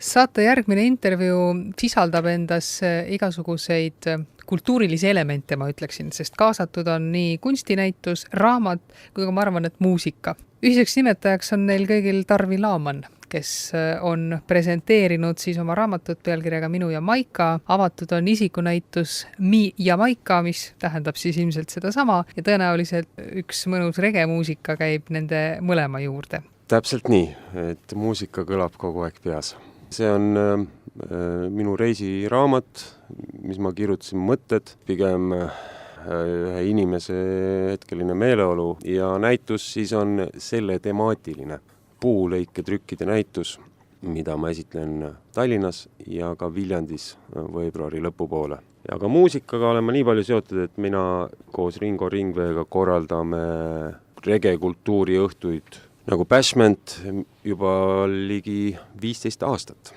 Saate järgmine intervjuu sisaldab endas igasuguseid kultuurilisi elemente, ma ütleksin, sest kaasatud on nii kunstinäitus, raamat, kui ka ma arvan, et muusika. Ühiseks nimetajaks on neil kõigil Tarvi Laaman, kes on presenteerinud siis oma raamatut pealkirjaga Minu ja Maika. Avatud on isikunäitus Mi ja Maika, mis tähendab siis ilmselt sedasama ja tõenäoliselt üks mõnus regemuusika käib nende mõlema juurde. Täpselt nii, et muusika kõlab kogu aeg peas. See on minu reisiraamat, mis ma kirjutasin mõtted, pigem ühe inimese hetkeline meeleolu ja näitus siis on selle temaatiline puulõiketrükkide näitus, mida ma esitlen Tallinnas ja ka Viljandis veebruari lõpupoole. Ja ka muusikaga olen ma nii palju seotud, et mina koos Ringo Ringveega korraldame regekultuuri õhtuid nagu Bashment juba ligi 15 aastat.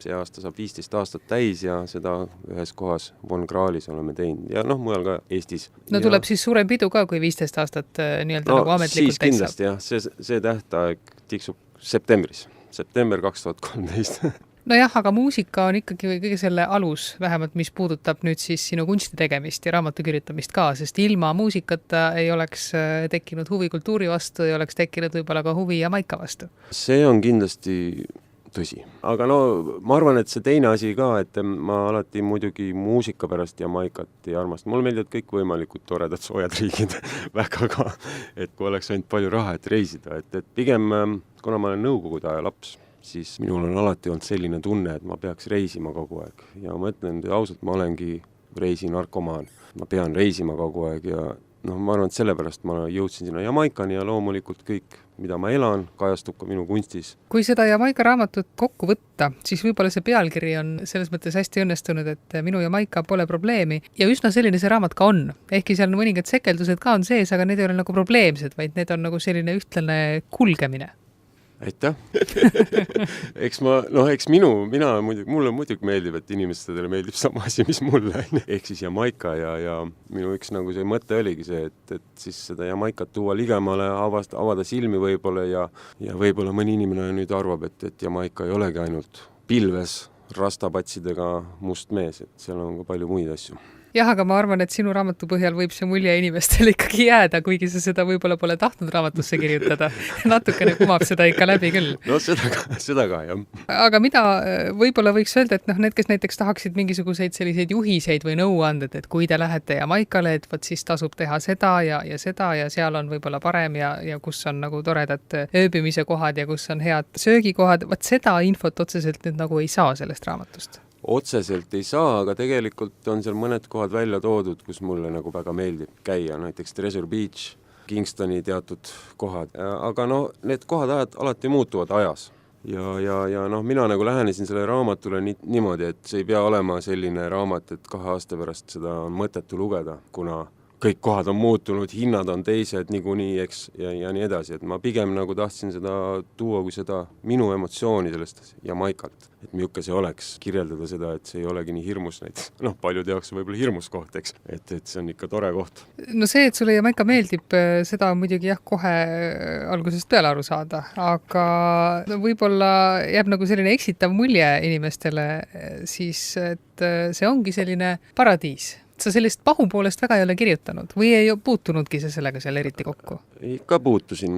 See aasta saab 15 aastat täis ja seda ühes kohas Von Krahlis oleme teinud ja mujal ka Eestis. No tuleb siis suurem pidu ka, kui 15 aastat nii-öelda nagu ametlikult siis kindlasti jah, see tähtaeg tiksub septembris, september 2013. Nojah, aga muusika on ikkagi kõige selle alus, vähemalt mis puudutab nüüd siis sinu kunsti tegemist ja raamatu kirjutamist ka, sest ilma muusikata ei oleks tekkinud huvi kultuuri vastu, ei oleks tekkinud võib-olla ka huvi ja Maika vastu. See on kindlasti tõsi. Aga ma arvan, et see teine asi ka, et ma alati muidugi muusika pärast ja Maikat ei armasta. Mulle meeldivad kõik võimalikud toredad soojad riigid väga ka, et kui oleks ainult palju raha, et reisida. Et pigem, kuna ma olen nõukogude aja laps, siis minul on alati olnud selline tunne, et ma peaks reisima kogu aeg. Ja ma ütlen ausalt, ma olengi reisinarkomaan. Ma pean reisima kogu aeg ja ma arvan, et sellepärast ma jõudsin sinna Jamaikani ja loomulikult kõik, mida ma elan, kajastub ka minu kunstis. Kui seda Jamaika raamatut kokku võtta, siis võib-olla see pealkiri on selles mõttes hästi õnnestunud, et Minu ja Maika pole probleemi. Ja üsna selline see raamat ka on. Ehkki seal mõningad sekeldused ka on sees, aga need ei ole nagu probleemsed, vaid need on nagu selline ühtlane kulgemine. Aitäh! Eks mulle muidugi meeldib, et inimestele meeldib sama asi, mis mulle. Ehk siis Jamaika ja minu üks nagu see mõte oligi see, et siis seda Jamaikat tuua ligemale, avada silmi võib-olla ja võib-olla mõni inimene nüüd arvab, et Jamaika ei olegi ainult pilves rastapatsidega must mees, et seal on ka palju muid asju. Jah, aga ma arvan, et sinu raamatu põhjal võib see mulje inimestel ikkagi jääda, kuigi sa seda võib-olla pole tahtnud raamatusse kirjutada. Natukene kumab seda ikka läbi küll. No seda ka, jah. Aga mida võib-olla võiks öelda, et need, kes näiteks tahaksid mingisuguseid selliseid juhiseid või nõuanded, et kui te lähete Jamaikale, et võt siis tasub teha seda ja seda ja seal on võib-olla parem ja kus on nagu toredad ööbimise kohad ja kus on head söögikohad, võt seda infot otseselt nüüd nagu ei saa sellest raamatust. Otseselt ei saa, aga tegelikult on seal mõned kohad välja toodud, kus mulle nagu väga meeldib käia, näiteks Treasure Beach, Kingstoni teatud kohad. Aga need kohad alati muutuvad ajas. Ja mina nagu lähenesin selle raamatule niimoodi, et see ei pea olema selline raamat, et 2 aasta pärast seda on mõttetu lugeda, kuna kõik kohad on muutunud, hinnad on teised niikuinii, eks, ja nii edasi. Et ma pigem nagu tahtsin seda tuua kui seda minu emotsiooni sellest Jamaikalt. Et milline see oleks, kirjeldada seda, et see ei olegi nii hirmus näiteks. Paljud jaoks võib-olla hirmus koht, eks. Et see on ikka tore koht. No see, et sulle Jamaika meeldib, seda on muidugi kohe algusest peale aru saada. Aga võib-olla jääb nagu selline eksitav mulje inimestele siis, et see ongi selline paradiis. Sa sellist pahu poolest väga ei ole kirjutanud või ei puutunudki see sellega seal eriti kokku? Ikka puutusin.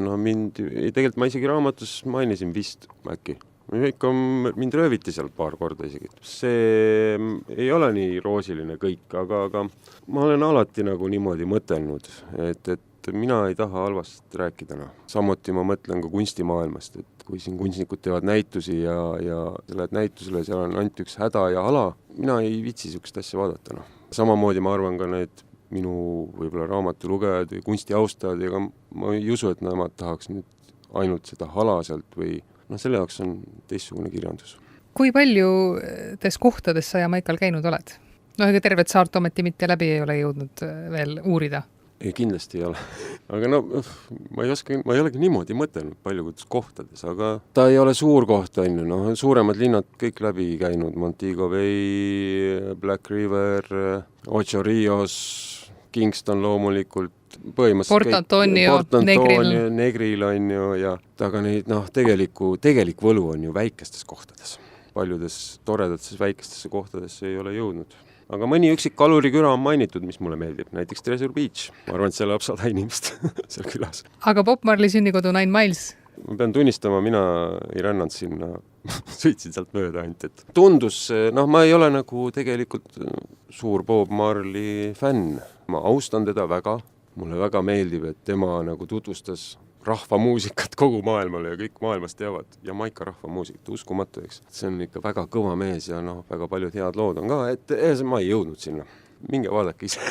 Tegelikult ma isegi raamatus mainisin vist äkki. Mind rööviti seal paar korda isegi. See ei ole nii roosiline kõik, aga ma olen alati nagu niimoodi mõtelnud, et mina ei taha halvast rääkida. Samuti ma mõtlen ka kunstimaailmast, et kui siin kunstnikud teevad näitusi ja lähed näitusele, seal on ainult üks häda ja hala, mina ei viitsi sihukest asja vaadata. Samamoodi ma arvan ka need minu võib-olla raamatu lugejad või kunsti austajad, ega ma ei usu, et nemad tahaks nüüd ainult seda hala sealt või selle jaoks on teistsugune kirjandus. Kui paljudes kohtades sa Jamaikal käinud oled? Ega tervet saart ometi mitte läbi ei ole jõudnud veel uurida? Ei, kindlasti ei ole. Aga ma ei olegi niimoodi mõtelnud paljudes kohtades, aga ta ei ole suur koht, suuremad linnad kõik läbi käinud, Montego Bay, Black River, Ocho Rios, Kingston loomulikult, Port Antonio, Negril on ju, ja aga neid tegelik võlu on ju väikestes kohtades. paljudes toredates väikestesse kohtadesse ei ole jõudnud. Aga mõni üksik kaluriküla on mainitud, mis mulle meeldib, näiteks Treasure Beach. Ma arvan, et seal elab 100 inimest seal külas. Aga Bob Marley sünnikodu 9 Miles? Ma pean tunnistama, mina ei rännanud sinna, sõitsin sealt mööda ainult, et tundus, ma ei ole nagu tegelikult suur Bob Marley fänn. Ma austan teda väga, mulle väga meeldib, et tema nagu tutvustas rahvamuusikat kogu maailmale ja kõik maailmas teavad Jamaica rahvamuusikat, uskumatu, eks. See on ikka väga kõva mees ja väga paljud head lood on ka, et ma ei jõudnud sinna. Minge vaadake ise.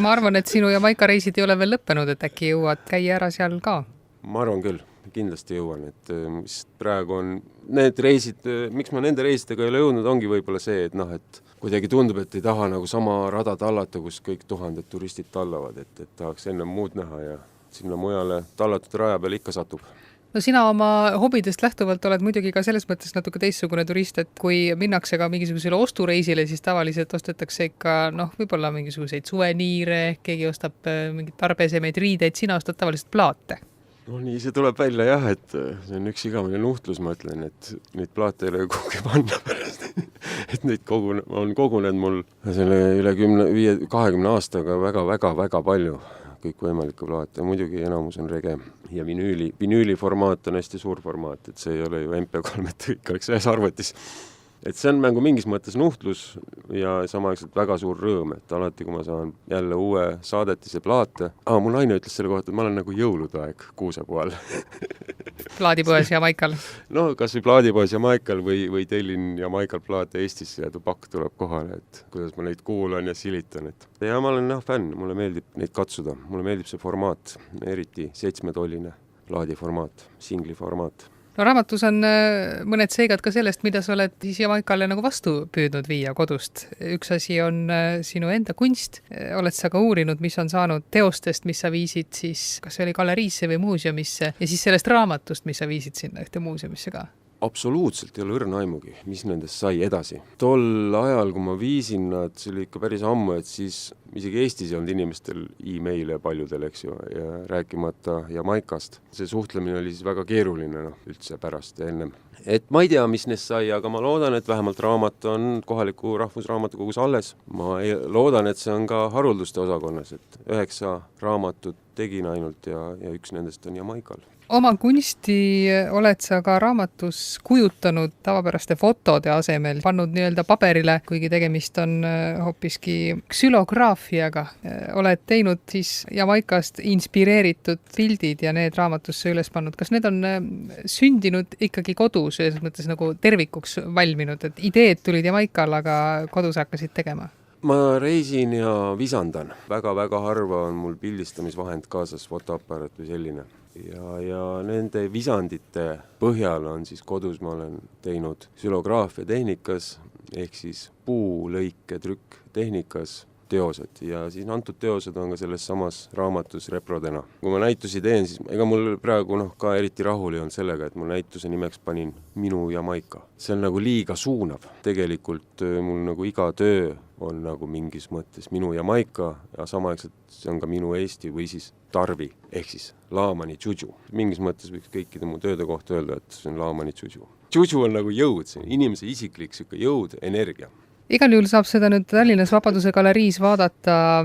Ma arvan, et sinu Jamaica reisid ei ole veel lõppenud, et äkki jõuad käia ära seal ka? Ma arvan küll, kindlasti jõuan, et mis praegu on need reisid, miks ma nende reisidega ei ole jõudnud, ongi võib-olla see, et kuidagi tundub, et ei taha nagu sama rada tallata, kus kõik tuhanded turistid tallavad, et tahaks enne muud näha ja sinna mujale tallatud raja peal ikka satub. No sina oma hobidest lähtuvalt oled muidugi ka selles mõttes natuke teistsugune turist, et kui minnakse ka mingisugusele ostureisile, siis tavaliselt ostetakse ikka võib-olla mingisuguseid suveniire, keegi ostab mingid tarbesemeid riideid, sina ostad tavaliselt plaate. No nii see tuleb välja jah, et see on üks igavene nuhtlus, ma ütlen, et neid plaate ei ole kuhugi panna pärast. Et neid on kogunenud mul selle üle 20 aastaga väga palju kõik võimalikke plaate. Muidugi enamus on rege ja vinüüli formaat on hästi suur formaat, et see ei ole ju MP3, et kõik oleks ühes arvutis. Et see on nagu mingis mõttes nuhtlus ja samaaegselt väga suur rõõm, et alati, kui ma saan jälle uue saadetise plaate. Mu naine ütles selle kohta, et ma olen nagu jõulude aeg Kuusepoel. Plaadipoes Jamaikal. No kas või plaadipoes Jamaikal või tellin Jamaikal plaate Eestisse ja pakk tuleb kohale, et kuidas ma neid kuulan ja silitan. Ja ma olen fänn, mulle meeldib neid katsuda. Mulle meeldib see formaat, eriti 7-tolline plaadiformaat, singli formaat. No raamatus on mõned seigad ka sellest, mida sa oled siis Jamaikale nagu vastu püüdnud viia kodust. Üks asi on sinu enda kunst. Oled sa ka uurinud, mis on saanud teostest, mis sa viisid siis, kas see oli galeriisse või muuseumisse ja siis sellest raamatust, mis sa viisid sinna ühte muuseumisse ka? Absoluutselt ei ole õrna aimugi, mis nendest sai edasi. Tol ajal, kui ma viisin nad, see oli ikka päris ammu, et siis isegi Eestis ei olnud inimestel e-maile paljudel, eks ju, ja rääkimata Jamaikast. See suhtlemine oli siis väga keeruline üldse pärast ja ennem. Et ma ei tea, mis neist sai, aga ma loodan, et vähemalt raamat on kohaliku rahvusraamatukogus alles. Ma loodan, et see on ka harulduste osakonnas, et 9 raamatut tegin ainult ja üks nendest on Jamaikal. Oma kunsti oled sa ka raamatus kujutanud tavapäraste fotode asemel, pannud nii-öelda paberile, kuigi tegemist on hoopiski ksülograafiaga. Oled teinud siis Jamaikast inspireeritud pildid ja need raamatusse üles pannud. Kas need on sündinud ikkagi kodus, selles mõttes nagu tervikuks valminud, et ideed tulid Jamaikal, aga kodus hakkasid tegema? Ma reisin ja visandan. Väga harva on mul pildistamisvahend kaasas, fotoaparaat või selline. Ja nende visandite põhjal on siis kodus, ma olen teinud ksülograafia tehnikas ehk siis puulõike trükk tehnikas teosed ja siis antud teosed on ka selles samas raamatus reprodena. Kui ma näitusi teen, siis ega mul praegu ka eriti rahul ei olnud sellega, et mul näituse nimeks panin Minu Jamaika. See on nagu liiga suunav. Tegelikult mul nagu iga töö on nagu mingis mõttes Minu Jamaika ja samaaegselt see on ka Minu Eesti või siis Tarvi ehk siis Laamani Juju. Mingis mõttes võiks kõikide mu tööde kohta öelda, et see on Laamani Juju. Juju on nagu jõud, see on inimese isiklik jõud, energia. Igal juhul saab seda nüüd Tallinnas Vabaduse galeriis vaadata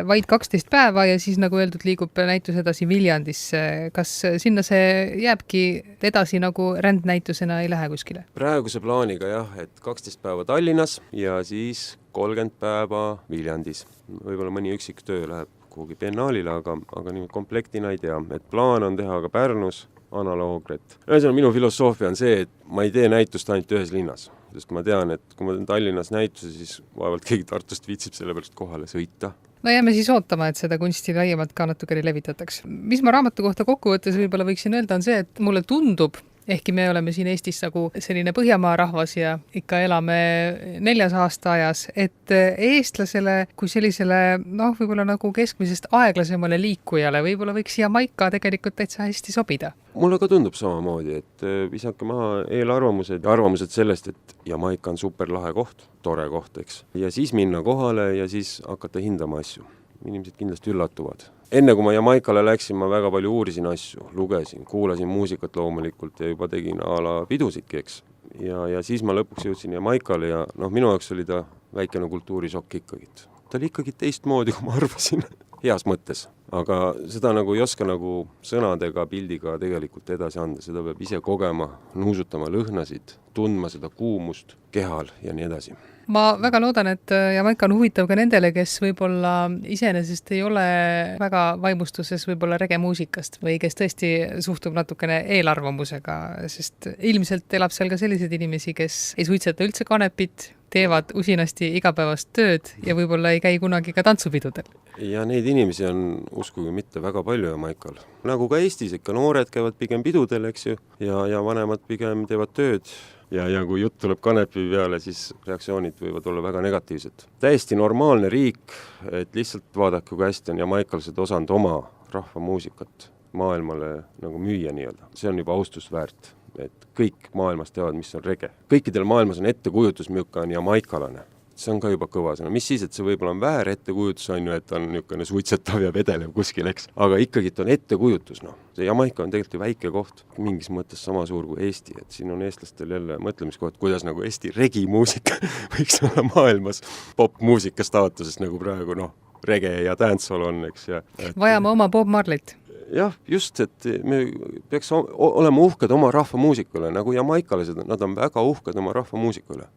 vaid 12 päeva ja siis nagu öeldud liigub näitus edasi Viljandisse. Kas sinna see jääbki edasi nagu rändnäitusena ei lähe kuskile? Praeguse plaaniga jah, et 12 päeva Tallinnas ja siis 30 päeva Viljandis. Võib-olla mõni üksik töö läheb kuhugi biennaalile, aga nii komplektina ei tea. Et plaan on teha ka Pärnus analoogret. Minu filosoofia on see, et ma ei tee näitust ainult ühes linnas. Sest ma tean, et kui ma teen Tallinnas näituse, siis vaevalt keegi Tartust viitsib selle pärast kohale sõita. No jääme siis ootama, et seda kunsti laiemalt ka natukene levitataks. Mis ma raamatu kohta kokkuvõttes võib-olla võiksin öelda on see, et mulle tundub, ehkki me oleme siin Eestis nagu selline Põhjamaa rahvas ja ikka elame 4. aasta ajas, et eestlasele kui sellisele võib-olla nagu keskmisest aeglasemale liikujale võib-olla võiks Jamaika tegelikult täitsa hästi sobida. Mulle ka tundub samamoodi, et visake maha eelarvamused ja arvamused sellest, et Jamaika on superlahe koht, tore koht, eks. Ja siis minna kohale ja siis hakata hindama asju. Inimesed kindlasti üllatuvad. Enne kui ma Jamaikale läksin, ma väga palju uurisin asju, lugesin, kuulasin muusikat loomulikult ja juba tegin a la pidusidki, eks. ja siis ma lõpuks jõudsin Jamaikale ja minu jaoks oli ta väikene kultuurisokk ikkagi. Ta oli ikkagi teistmoodi, kui ma arvasin, heas mõttes. Aga seda nagu ei oska nagu sõnadega, pildiga tegelikult edasi anda. Seda peab ise kogema, nuusutama lõhnasid, tundma seda kuumust kehal ja nii edasi. Ma väga loodan, et Jamaika on huvitav ka nendele, kes võib-olla iseenesest ei ole väga vaimustuses võib-olla regemuusikast või kes tõesti suhtub natukene eelarvamusega, sest ilmselt elab seal ka selliseid inimesi, kes ei suitseta üldse kanepit, teevad usinasti igapäevast tööd ja võib-olla ei käi kunagi ka tantsupidudel. Ja neid inimesi on uskugi mitte väga palju Jamaikal. Nagu ka Eestis, ikka noored käivad pigem pidudel, eks ju, ja vanemad pigem teevad tööd. Ja kui jutt tuleb kanepi peale, siis reaktsioonid võivad olla väga negatiivsed. Täiesti normaalne riik, et lihtsalt vaadake, kui hästi on jamaikalsed osanud oma rahvamuusikat maailmale nagu müüa nii-öelda. See on juba austust väärt, et kõik maailmas teavad, mis on rege. Kõikidel maailmas on ettekujutus, milline on jamaikalane. See on ka juba kõva sõna. Mis siis, et see võib-olla on väär ettekujutus, on ju, et on niisugune suitsetav ja vedelev kuskil, eks. Aga ikkagi on ettekujutus, See Jamaika on tegelikult ju väike koht, mingis mõttes sama suur kui Eesti, et siin on eestlastel jälle mõtlemiskoht, kuidas nagu Eesti regimuusika võiks olla maailmas popmuusika staatuses, nagu praegu, rege ja dancehall on, eks. Vajame oma Bob Marleyt. Jah, just, et me peaks olema uhked oma rahvamuusikule, nagu jamaikalased, nad on väga uhked oma rahvamuusikule.